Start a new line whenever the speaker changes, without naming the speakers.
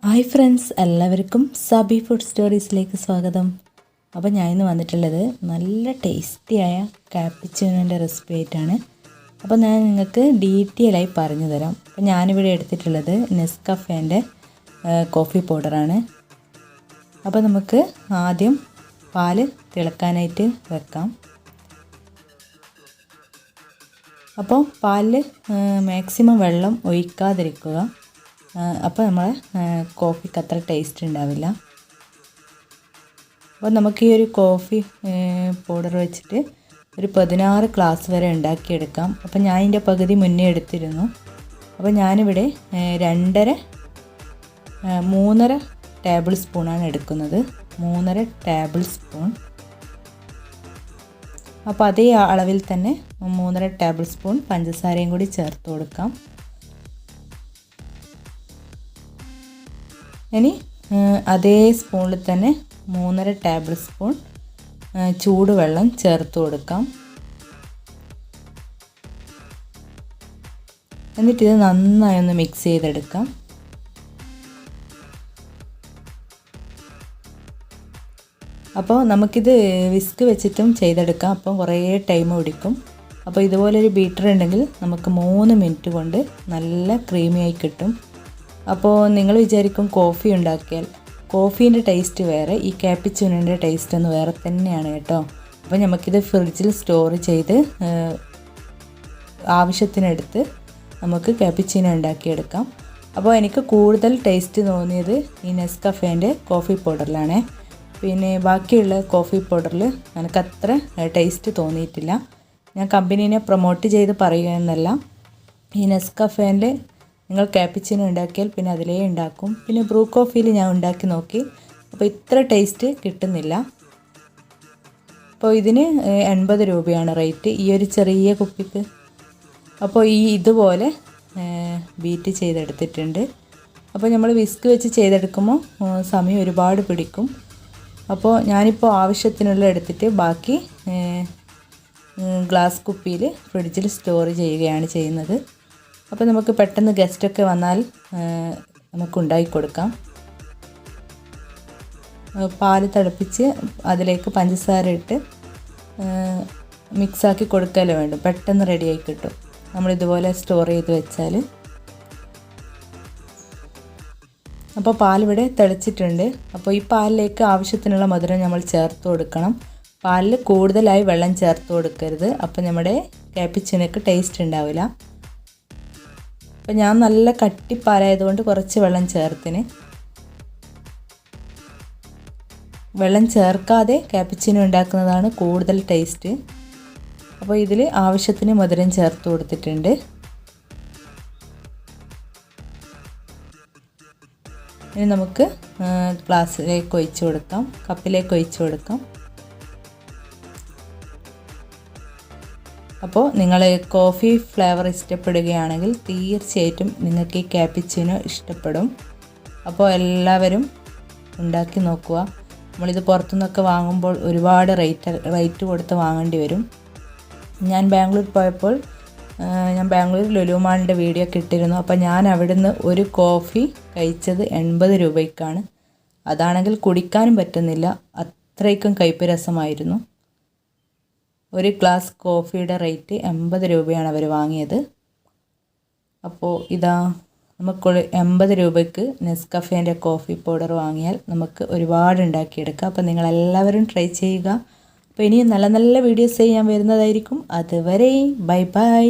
Hi friends, എല്ലാവർക്കും സാബിഫുഡ്സ്റ്റോറീസിലേക്ക് സ്വാഗതം. അപ്പോൾ ഞാൻ ഇന്ന് വന്നിട്ടുള്ളത് നല്ല ടേസ്റ്റിയായ കാപ്പിച്ചിനോൻ്റെ റെസിപ്പി ആയിട്ടാണ്. അപ്പോൾ ഞാൻ നിങ്ങൾക്ക് ഡീറ്റെയിലായി പറഞ്ഞു തരാം. അപ്പോൾ ഞാനിവിടെ എടുത്തിട്ടുള്ളത് നെസ്കഫേൻ്റെ കോഫി പൗഡറാണ്. അപ്പോൾ നമുക്ക് ആദ്യം പാല് തിളക്കാനായിട്ട് വെക്കാം. അപ്പോൾ പാലിൽ മാക്സിമം വെള്ളം ഒഴിക്കാതിരിക്കുക. അപ്പോൾ നമ്മളെ കോഫിക്ക് അത്ര ടേസ്റ്റ് ഉണ്ടാവില്ല. അപ്പോൾ നമുക്ക് ഈ ഒരു കോഫി പൗഡർ വെച്ചിട്ട് ഒരു 16 ഗ്ലാസ് വരെ ഉണ്ടാക്കിയെടുക്കാം. അപ്പോൾ ഞാൻ ഇതിൻ്റെ പകുതി മുന്നേ എടുത്തിരുന്നു. അപ്പോൾ ഞാനിവിടെ 3.5 ടേബിൾ സ്പൂണാണ് എടുക്കുന്നത്. 3.5 ടേബിൾ സ്പൂൺ. അപ്പോൾ അതേ അളവിൽ തന്നെ 3.5 ടേബിൾ സ്പൂൺ പഞ്ചസാരയും കൂടി ചേർത്ത് കൊടുക്കാം. ഇനി അതേ സ്പൂണിൽ തന്നെ 3.5 ടേബിൾ സ്പൂൺ ചൂടുവെള്ളം ചേർത്ത് കൊടുക്കാം. എന്നിട്ടിത് നന്നായി ഒന്ന് മിക്സ് ചെയ്തെടുക്കാം. അപ്പോൾ നമുക്കിത് വിസ്ക് വെച്ചിട്ടും ചെയ്തെടുക്കാം. അപ്പം കുറേ ടൈം പിടിക്കും. അപ്പോൾ ഇതുപോലൊരു ബീറ്റർ ഉണ്ടെങ്കിൽ നമുക്ക് 3 മിനിറ്റ് കൊണ്ട് നല്ല ക്രീമിയായി കിട്ടും. അപ്പോൾ നിങ്ങൾ വിചാരിക്കും കോഫി ഉണ്ടാക്കിയാൽ കോഫീൻ്റെ ടേസ്റ്റ് വേറെ, ഈ കാപ്പിച്ചിനോൻ്റെ ടേസ്റ്റ് ഒന്ന് വേറെ തന്നെയാണ് കേട്ടോ. അപ്പോൾ നമുക്കിത് ഫ്രിഡ്ജിൽ സ്റ്റോർ ചെയ്ത് ആവശ്യത്തിനെടുത്ത് നമുക്ക് കാപ്പിച്ചിനോ ഉണ്ടാക്കിയെടുക്കാം. അപ്പോൾ എനിക്ക് കൂടുതൽ ടേസ്റ്റ് തോന്നിയത് ഈ നെസ്കഫേൻ്റെ കോഫി പൗഡറിലാണ്. പിന്നെ ബാക്കിയുള്ള കോഫി പൗഡറിൽ എനിക്കത്ര ടേസ്റ്റ് തോന്നിയിട്ടില്ല. ഞാൻ കമ്പനീനെ പ്രൊമോട്ട് ചെയ്ത് പറയുക എന്നല്ല. ഈ നെസ്കഫേൻ്റെ നിങ്ങൾ കാപ്പിച്ചിനോ ഉണ്ടാക്കിയാൽ പിന്നെ അതിലേ ഉണ്ടാക്കും. പിന്നെ ബ്രൂ കോഫിയിൽ ഞാൻ ഉണ്ടാക്കി നോക്കി, അപ്പോൾ ഇത്ര ടേസ്റ്റ് കിട്ടുന്നില്ല. അപ്പോൾ ഇതിന് 80 രൂപയാണ് റേറ്റ് ഈ ഒരു ചെറിയ കുപ്പിക്ക്. അപ്പോൾ ഇതുപോലെ ബീറ്റ് ചെയ്തെടുത്തിട്ടുണ്ട്. അപ്പോൾ നമ്മൾ വിസ്ക് വെച്ച് ചെയ്തെടുക്കുമ്പോൾ സമയം ഒരുപാട് പിടിക്കും. അപ്പോൾ ഞാനിപ്പോൾ ആവശ്യത്തിനുള്ള എടുത്തിട്ട് ബാക്കി ഗ്ലാസ് കുപ്പിയിൽ ഫ്രിഡ്ജിൽ സ്റ്റോർ ചെയ്യുകയാണ് ചെയ്യുന്നത്. അപ്പോൾ നമുക്ക് പെട്ടെന്ന് ഗസ്റ്റൊക്കെ വന്നാൽ നമുക്ക് ഉണ്ടാക്കി കൊടുക്കാം. പാല് തിളപ്പിച്ച് അതിലേക്ക് പഞ്ചസാര ഇട്ട് മിക്സാക്കി കൊടുക്കലേ വേണ്ടു. പെട്ടെന്ന് റെഡിയായി കിട്ടും നമ്മളിതുപോലെ സ്റ്റോർ ചെയ്ത് വെച്ചാൽ. അപ്പോൾ പാലിവിടെ തിളച്ചിട്ടുണ്ട്. അപ്പോൾ ഈ പാലിലേക്ക് ആവശ്യത്തിനുള്ള മധുരം നമ്മൾ ചേർത്ത് കൊടുക്കണം. പാലിൽ കൂടുതലായി വെള്ളം ചേർത്ത് കൊടുക്കരുത്. അപ്പോൾ നമ്മുടെ കാപ്പിച്ചിനോക്ക് ടേസ്റ്റ് ഉണ്ടാവില്ല. അപ്പോൾ ഞാൻ നല്ല കട്ടിപ്പാലായതുകൊണ്ട് കുറച്ച് വെള്ളം ചേർത്തിന്. വെള്ളം ചേർക്കാതെ കാപ്പിച്ചിനോ ഉണ്ടാക്കുന്നതാണ് കൂടുതൽ ടേസ്റ്റ്. അപ്പോൾ ഇതിൽ ആവശ്യത്തിന് മധുരം ചേർത്ത് കൊടുത്തിട്ടുണ്ട്. ഇനി നമുക്ക് ഗ്ലാസ്സിലേക്ക് ഒഴിച്ച് കൊടുക്കാം, കപ്പിലേക്ക് ഒഴിച്ച് കൊടുക്കാം. അപ്പോൾ നിങ്ങൾ കോഫി ഫ്ലേവർ ഇഷ്ടപ്പെടുകയാണെങ്കിൽ തീർച്ചയായിട്ടും നിങ്ങൾക്ക് ഈ കാപ്പിച്ചിനോ ഇഷ്ടപ്പെടും. അപ്പോൾ എല്ലാവരും ഉണ്ടാക്കി നോക്കുക. നമ്മളിത് പുറത്തുനിന്നൊക്കെ വാങ്ങുമ്പോൾ ഒരുപാട് റേറ്റ് കൊടുത്ത് വാങ്ങേണ്ടി വരും. ഞാൻ ബാംഗ്ലൂർ പോയപ്പോൾ ഞാൻ ബാംഗ്ലൂർ ലുലു മാളിൻ്റെ വീഡിയോ ഒക്കെ ഇട്ടിരുന്നു. അപ്പോൾ ഞാൻ അവിടുന്ന് ഒരു കോഫി കഴിച്ചത് 80 രൂപയ്ക്കാണ്. അതാണെങ്കിൽ കുടിക്കാനും പറ്റുന്നില്ല, അത്രയ്ക്കും കയ്പ്പ് രസമായിരുന്നു. ഒരു ഗ്ലാസ് കോഫിയുടെ റേറ്റ് 80 രൂപയാണ് അവർ വാങ്ങിയത്. അപ്പോൾ ഇതാ നമുക്ക് 80 രൂപയ്ക്ക് നെസ്കഫേൻ്റെ കോഫി പൗഡർ വാങ്ങിയാൽ നമുക്ക് ഒരുപാട് ഉണ്ടാക്കിയെടുക്കാം. അപ്പോൾ നിങ്ങളെല്ലാവരും ട്രൈ ചെയ്യുക. അപ്പോൾ ഇനിയും നല്ല നല്ല വീഡിയോസ് ഞാൻ വരുന്നതായിരിക്കും. അതുവരെ ബൈ ബൈ.